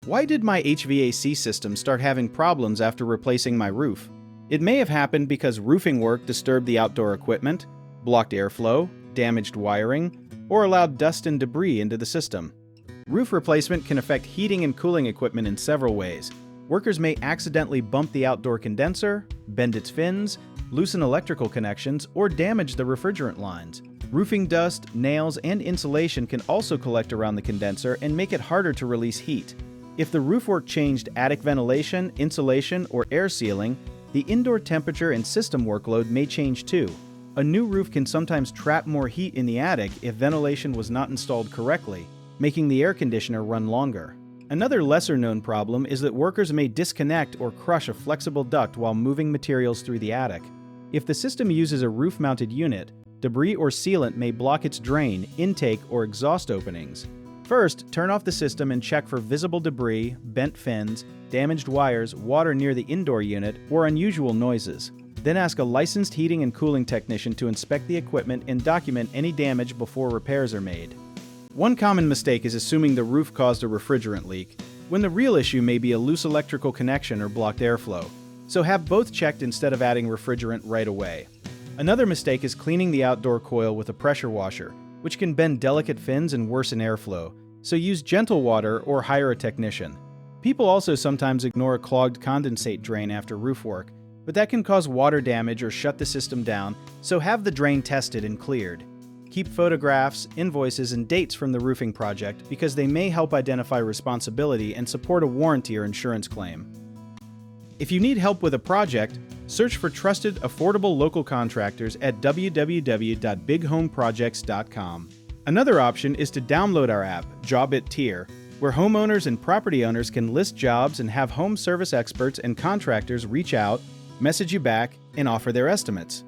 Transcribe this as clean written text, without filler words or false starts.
Why did my HVAC system start having problems after replacing my roof? It may have happened because roofing work disturbed the outdoor equipment, blocked airflow, damaged wiring, or allowed dust and debris into the system. Roof replacement can affect heating and cooling equipment in several ways. Workers may accidentally bump the outdoor condenser, bend its fins, loosen electrical connections, or damage the refrigerant lines. Roofing dust, nails, and insulation can also collect around the condenser and make it harder to release heat. If the roof work changed attic ventilation, insulation, or air sealing, the indoor temperature and system workload may change too. A new roof can sometimes trap more heat in the attic if ventilation was not installed correctly, making the air conditioner run longer. Another lesser-known problem is that workers may disconnect or crush a flexible duct while moving materials through the attic. If the system uses a roof-mounted unit, debris or sealant may block its drain, intake, or exhaust openings. First, turn off the system and check for visible debris, bent fins, damaged wires, water near the indoor unit, or unusual noises. Then ask a licensed heating and cooling technician to inspect the equipment and document any damage before repairs are made. One common mistake is assuming the roof caused a refrigerant leak, when the real issue may be a loose electrical connection or blocked airflow. So have both checked instead of adding refrigerant right away. Another mistake is cleaning the outdoor coil with a pressure washer, which can bend delicate fins and worsen airflow, so use gentle water or hire a technician. People also sometimes ignore a clogged condensate drain after roof work, but that can cause water damage or shut the system down, so have the drain tested and cleared. Keep photographs, invoices, and dates from the roofing project because they may help identify responsibility and support a warranty or insurance claim. If you need help with a project, search for trusted, affordable local contractors at www.bighomeprojects.com. Another option is to download our app, Job It Tier, where homeowners and property owners can list jobs and have home service experts and contractors reach out, message you back, and offer their estimates.